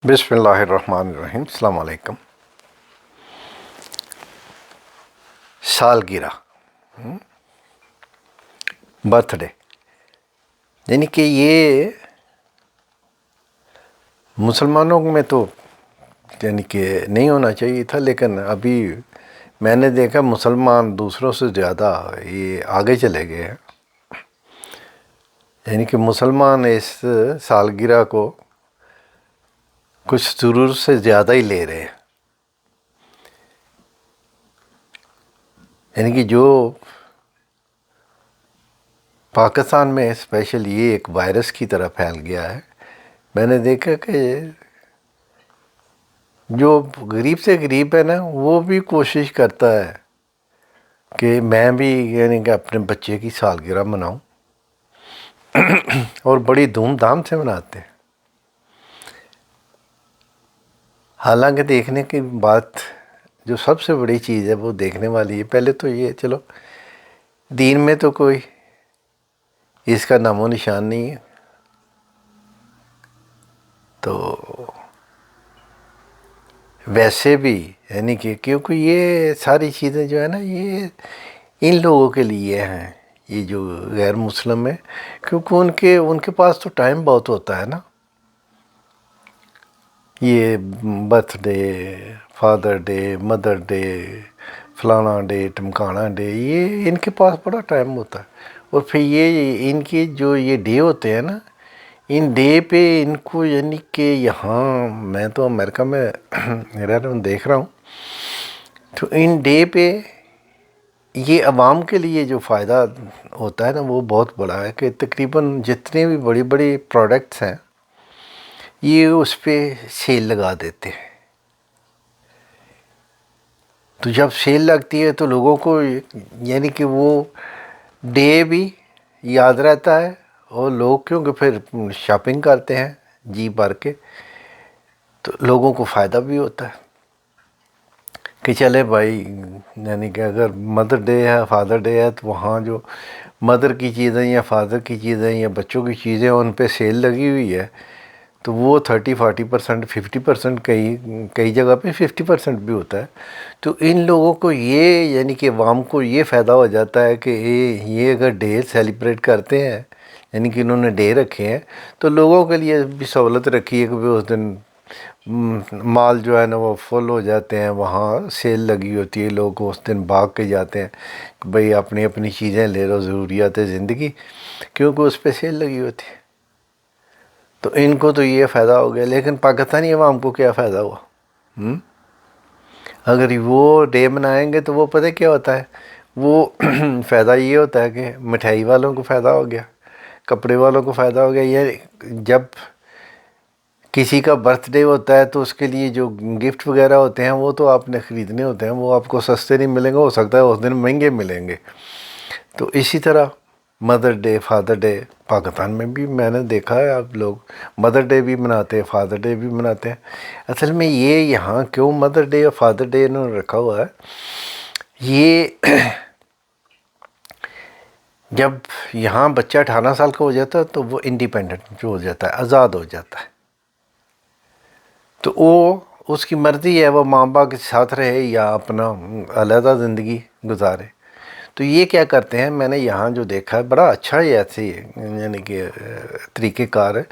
بسم اللہ الرحمن الرحیم۔ السلام علیکم۔ سالگرہ، برتھ ڈے، یعنی کہ یہ مسلمانوں میں تو یعنی کہ نہیں ہونا چاہیے تھا، لیکن ابھی میں نے دیکھا مسلمان دوسروں سے زیادہ یہ آگے چلے گئے ہیں۔ یعنی کہ مسلمان اس سالگرہ کو کچھ ضرورت سے زیادہ ہی لے رہے ہیں۔ یعنی کہ جو پاکستان میں اسپیشل یہ ایک وائرس کی طرح پھیل گیا ہے، میں نے دیکھا کہ جو غریب سے غریب ہے نا، وہ بھی کوشش کرتا ہے کہ میں بھی یعنی کہ اپنے بچے کی سالگرہ مناؤں، اور بڑی دھوم دھام سے مناتے ہیں۔ حالانکہ دیکھنے کی بات جو سب سے بڑی چیز ہے وہ دیکھنے والی ہے۔ پہلے تو یہ چلو دین میں تو کوئی اس کا نام و نشان نہیں ہے، تو ویسے بھی یعنی کہ کیونکہ یہ ساری چیزیں جو ہے نا یہ ان لوگوں کے لیے ہیں، یہ جو غیر مسلم ہیں، کیونکہ ان کے پاس تو ٹائم بہت ہوتا ہے نا۔ یہ birth day, father day, mother day, فلانا ڈے، ٹمکانا ڈے، یہ ان کے پاس بڑا ٹائم ہوتا ہے۔ اور پھر یہ ان کے جو یہ ڈے ہوتے ہیں نا، ان ڈے پہ ان کو یعنی کہ یہاں میں تو امریکہ میں رہ رہا ہوں، دیکھ رہا ہوں، تو ان ڈے پہ یہ عوام کے لیے جو فائدہ ہوتا ہے نا وہ بہت بڑا ہے، کہ تقریباً جتنے بھی بڑی بڑی پروڈکٹس ہیں یہ اس پہ سیل لگا دیتے ہیں۔ تو جب سیل لگتی ہے تو لوگوں کو یعنی کہ وہ ڈے بھی یاد رہتا ہے، اور لوگ کیونکہ پھر شاپنگ کرتے ہیں جی بھر کے، تو لوگوں کو فائدہ بھی ہوتا ہے کہ چلے بھائی، یعنی کہ اگر مدر ڈے ہے، فادر ڈے ہے، تو وہاں جو مدر کی چیزیں یا فادر کی چیزیں یا بچوں کی چیزیں ان پہ سیل لگی ہوئی ہے، تو وہ 30-40%، 50%، کئی جگہ پہ 50% بھی ہوتا ہے۔ تو ان لوگوں کو یہ یعنی کہ عوام کو یہ فائدہ ہو جاتا ہے کہ یہ اگر ڈے سیلیبریٹ کرتے ہیں، یعنی کہ انہوں نے ڈے رکھے ہیں، تو لوگوں کے لیے بھی سہولت رکھی ہے کہ اس دن مال جو ہے نا وہ فل ہو جاتے ہیں، وہاں سیل لگی ہوتی ہے، لوگ اس دن بھاگ کے جاتے ہیں کہ بھئی اپنی اپنی چیزیں لے لو، ضروریات زندگی، کیونکہ اس پہ سیل لگی ہوتی ہے۔ تو ان کو تو یہ فائدہ ہو گیا، لیکن پاکستانی عوام کو کیا فائدہ ہوا؟ اگر وہ ڈے منائیں گے تو وہ پتہ کیا ہوتا ہے، وہ فائدہ یہ ہوتا ہے کہ مٹھائی والوں کو فائدہ ہو گیا، کپڑے والوں کو فائدہ ہو گیا۔ یہ جب کسی کا برتھ ڈے ہوتا ہے تو اس کے لیے جو گفٹ وغیرہ ہوتے ہیں وہ تو آپ نے خریدنے ہوتے ہیں، وہ آپ کو سستے نہیں ملیں گے، ہو سکتا ہے اس دن مہنگے ملیں گے۔ تو اسی طرح mother day, father day, Pakistan میں بھی میں نے دیکھا ہے آپ لوگ مدر ڈے بھی مناتے ہیں، فادر ڈے بھی مناتے ہیں۔ اصل میں یہ یہاں کیوں مدر ڈے اور فادر ڈے انہوں نے رکھا ہوا ہے، یہ جب یہاں بچہ 18 سال کا ہو جاتا ہے تو وہ انڈیپینڈنٹ جو ہو جاتا ہے، آزاد ہو جاتا ہے، تو وہ اس کی مرضی ہے وہ ماں باپ کے ساتھ رہے یا اپنا علیحدہ زندگی گزارے۔ تو یہ کیا کرتے ہیں، میں نے یہاں جو دیکھا ہے بڑا اچھا یہ ایسی یعنی کہ طریقہ کار ہے۔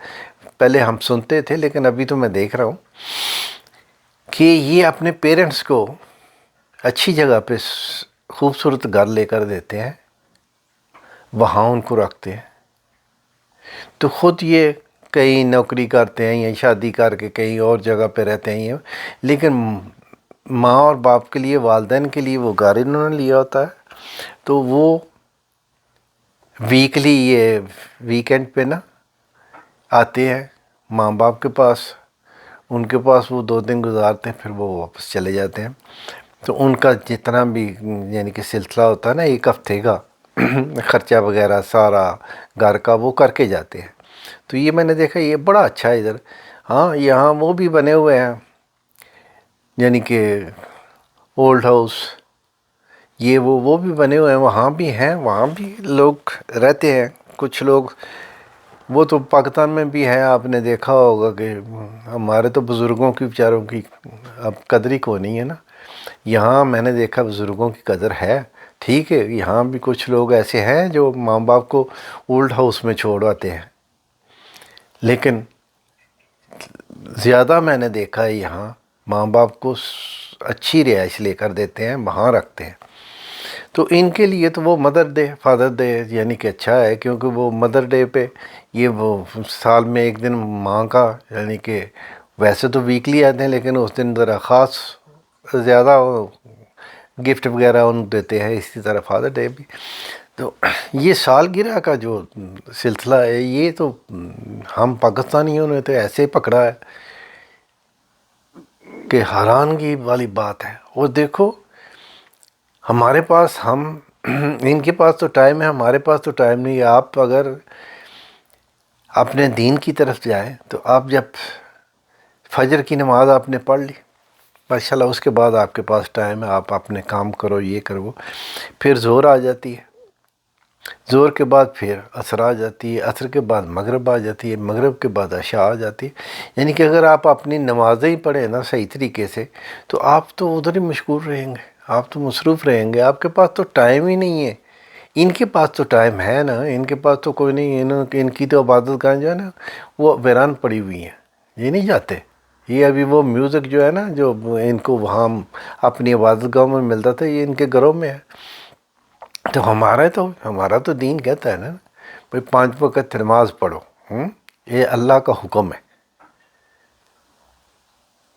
پہلے ہم سنتے تھے لیکن ابھی تو میں دیکھ رہا ہوں کہ یہ اپنے پیرنٹس کو اچھی جگہ پہ خوبصورت گھر لے کر دیتے ہیں، وہاں ان کو رکھتے ہیں، تو خود یہ کہیں نوکری کرتے ہیں یا شادی کر کے کہیں اور جگہ پہ رہتے ہیں، لیکن ماں اور باپ کے لیے، والدین کے لیے وہ گھر انہوں نے لیا ہوتا ہے۔ تو وہ ویکلی یہ ویکینڈ پہ نا آتے ہیں ماں باپ کے پاس، ان کے پاس وہ 2 دن گزارتے ہیں، پھر وہ واپس چلے جاتے ہیں۔ تو ان کا جتنا بھی یعنی کہ سلسلہ ہوتا ہے نا ایک ہفتے کا، خرچہ وغیرہ سارا گھر کا وہ کر کے جاتے ہیں۔ تو یہ میں نے دیکھا یہ بڑا اچھا ہے ادھر۔ ہاں یہاں وہ بھی بنے ہوئے ہیں، یعنی کہ اولڈ ہاؤس، یہ وہ بھی بنے ہوئے ہیں، وہاں بھی ہیں، وہاں بھی لوگ رہتے ہیں۔ کچھ لوگ وہ تو پاکستان میں بھی ہے، آپ نے دیکھا ہوگا کہ ہمارے تو بزرگوں کی بیچاروں کی اب قدر ہی کو نہیں ہے نا. یہاں میں نے دیکھا بزرگوں کی قدر ہے، ٹھیک ہے. یہاں بھی کچھ لوگ ایسے ہیں جو ماں باپ کو اولڈ ہاؤس میں چھوڑواتے ہیں، لیکن زیادہ میں نے دیکھا ہے یہاں ماں باپ کو اچھی رہائش لے کر دیتے ہیں، وہاں رکھتے ہیں. تو ان کے لیے تو وہ مدر ڈے فادر ڈے یعنی کہ اچھا ہے، کیونکہ وہ مدر ڈے پہ یہ وہ سال میں ایک دن ماں کا، یعنی کہ ویسے تو ویکلی آتے ہیں لیکن اس دن ذرا خاص زیادہ گفٹ وغیرہ ان دیتے ہیں. اسی طرح فادر ڈے بھی. تو یہ سالگرہ کا جو سلسلہ ہے یہ تو ہم پاکستانیوں نے تو ایسے پکڑا ہے کہ حیرانگی والی بات ہے. اور دیکھو ہمارے پاس ان کے پاس تو ٹائم ہے، ہمارے پاس تو ٹائم نہیں ہے. آپ اگر اپنے دین کی طرف جائیں تو آپ جب فجر کی نماز آپ نے پڑھ لی ماشاءاللہ، اس کے بعد آپ کے پاس ٹائم ہے، آپ اپنے کام کرو، یہ کرو. پھر زہر آ جاتی ہے، زہر کے بعد پھر عصر آ جاتی ہے، عصر کے بعد مغرب آ جاتی ہے، مغرب کے بعد عشاء آ جاتی ہے. یعنی کہ اگر آپ اپنی نمازیں ہی پڑھیں نا صحیح طریقے سے تو آپ تو ادھر ہی مشغول رہیں گے، آپ تو مصروف رہیں گے. آپ کے پاس تو ٹائم ہی نہیں ہے. ان کے پاس تو ٹائم ہے نا، ان کے پاس تو کوئی نہیں. ان کی تو عبادت گاہیں جو ہے نا وہ ویران پڑی ہوئی ہیں، یہ نہیں جاتے. یہ ابھی وہ میوزک جو ہے نا جو ان کو وہاں اپنی عبادت گاہوں میں ملتا تھا، یہ ان کے گھروں میں ہے. تو ہمارا تو دین کہتا ہے نا بھئی 5 وقت نماز پڑھو. یہ اللہ کا حکم ہے،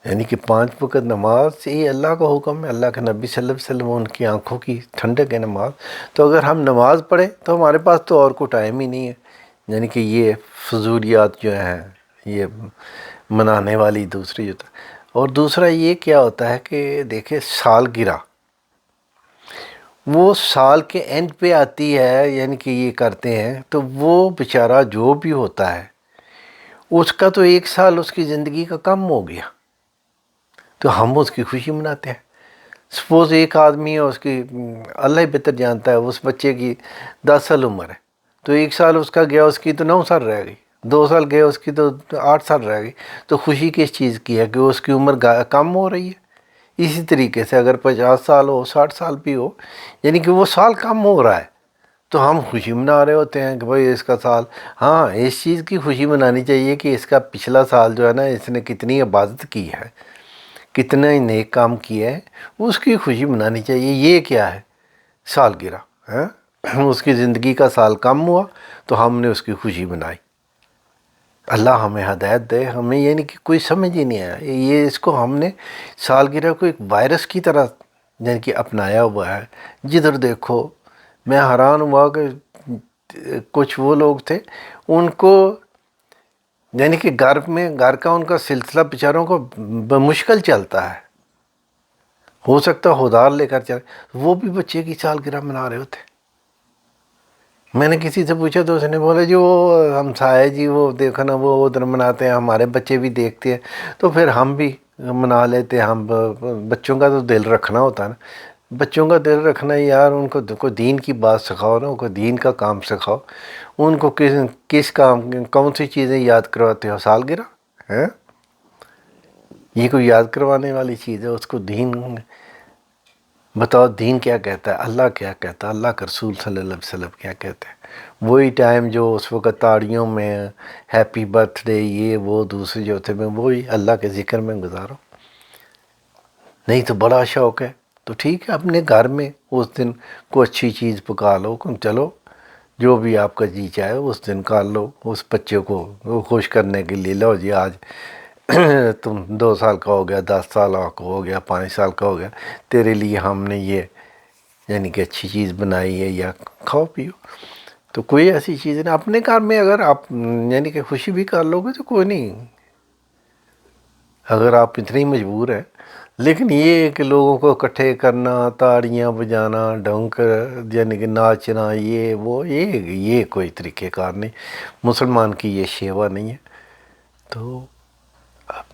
یعنی کہ 5 وقت نماز یہ اللہ کا حکم ہے. اللہ کے نبی صلی اللہ علیہ وسلم ان کی آنکھوں کی ٹھنڈک ہے نماز. تو اگر ہم نماز پڑھیں تو ہمارے پاس تو اور کوئی ٹائم ہی نہیں ہے. یعنی کہ یہ فضولیات جو ہیں یہ منانے والی دوسری جو. اور دوسرا یہ کیا ہوتا ہے کہ دیکھیں سالگرہ وہ سال کے اینڈ پہ آتی ہے، یعنی کہ یہ کرتے ہیں تو وہ بیچارہ جو بھی ہوتا ہے اس کا تو 1 سال اس کی زندگی کا کم ہو گیا، تو ہم اس کی خوشی مناتے ہیں. سپوز ایک آدمی ہے، اس کی اللہ ہی بہتر جانتا ہے، اس بچے کی 10 سال عمر ہے، تو 1 سال اس کا گیا، اس کی تو 9 سال رہ گئی. 2 سال گئے اس کی تو 8 سال رہ گئی. تو خوشی کس چیز کی ہے کہ اس کی عمر کم ہو رہی ہے. اسی طریقے سے اگر 50 سال ہو 60 سال بھی ہو، یعنی کہ وہ سال کم ہو رہا ہے تو ہم خوشی منا رہے ہوتے ہیں کہ بھئی اس کا سال. ہاں اس چیز کی خوشی منانی چاہیے کہ اس کا پچھلا سال جو ہے نا اس نے کتنی عبادت کی ہے، کتنا ہی نیک کام کیا ہے، اس کی خوشی منانی چاہیے. یہ کیا ہے سالگرہ. اس کی زندگی کا سال کم ہوا تو ہم نے اس کی خوشی منائی. اللہ ہمیں ہدایت دے. ہمیں یعنی کہ کوئی سمجھ ہی نہیں آیا یہ اس کو ہم نے سالگرہ کو ایک وائرس کی طرح یعنی کہ اپنایا ہوا ہے. جدھر دیکھو میں حیران ہوا کہ کچھ وہ لوگ تھے ان کو یعنی کہ گھر کا ان کا سلسلہ بیچاروں کو بمشکل چلتا ہے. ہو سکتا ہے ہودار لے کر چلے، وہ بھی بچے کی سالگرہ منا رہے ہوتے. میں نے کسی سے پوچھا تو اس نے بولا جی وہ ہمسائے جی وہ دیکھو نا وہ ادھر مناتے ہیں، ہمارے بچے بھی دیکھتے ہیں تو پھر ہم بھی منا لیتے ہیں. ہم بچوں کا تو دل رکھنا ہوتا ہے نا، بچوں کا دل رکھنا یار. ان کو دین کی بات سکھاؤ نا، ان کو دین کا کام سکھاؤ. ان کو کس کام کون سی چیزیں یاد کرواتے ہو؟ سالگرہ ہے یہ کوئی یاد کروانے والی چیز ہے؟ اس کو دین بتاؤ. دین کیا کہتا ہے، اللہ کیا کہتا ہے، اللہ کا رسول صلی اللہ علیہ وسلم کیا کہتے ہیں. وہی ٹائم جو اس وقت تاڑیوں میں ہیپی برتھ ڈے یہ وہ دوسرے جو تھے میں وہی اللہ کے ذکر میں گزارو. نہیں تو بڑا شوق ہے تو ٹھیک ہے اپنے گھر میں اس دن کوئی اچھی چیز پکا لو. چلو جو بھی آپ کا جی چاہے اس دن کر لو. اس بچے کو خوش کرنے کے لیے لو جی آج تم 2 سال کا ہو گیا، 10 سال کا ہو گیا، 5 سال کا ہو گیا، تیرے لیے ہم نے یہ یعنی کہ اچھی چیز بنائی ہے یا کھاؤ پیو. تو کوئی ایسی چیز نہیں. اپنے گھر میں اگر آپ یعنی کہ خوشی بھی کر لو گے تو کوئی نہیں اگر آپ اتنے مجبور ہیں. لیکن یہ کہ لوگوں کو اکٹھے کرنا، تاڑیاں بجانا، ڈنکر یعنی کہ ناچنا یہ کوئی طریقہ کار نہیں. مسلمان کی یہ شیوا نہیں ہے. تو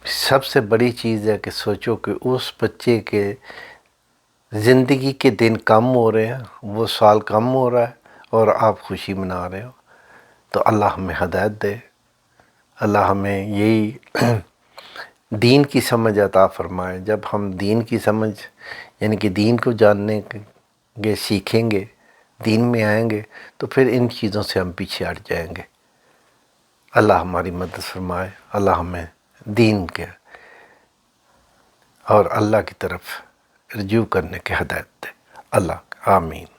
سب سے بڑی چیز ہے کہ سوچو کہ اس بچے کے زندگی کے دن کم ہو رہے ہیں، وہ سال کم ہو رہا ہے اور آپ خوشی منا رہے ہو. تو اللہ ہمیں ہدایت دے، اللہ ہمیں یہی دین کی سمجھ عطا فرمائے۔ جب ہم دین کی سمجھ یعنی کہ دین کو جاننے گے، سیکھیں گے، دین میں آئیں گے، تو پھر ان چیزوں سے ہم پیچھے ہٹ جائیں گے۔ اللہ ہماری مدد فرمائے، اللہ ہمیں دین کے اور اللہ کی طرف رجوع کرنے کی ہدایت دے۔ اللہ آمین۔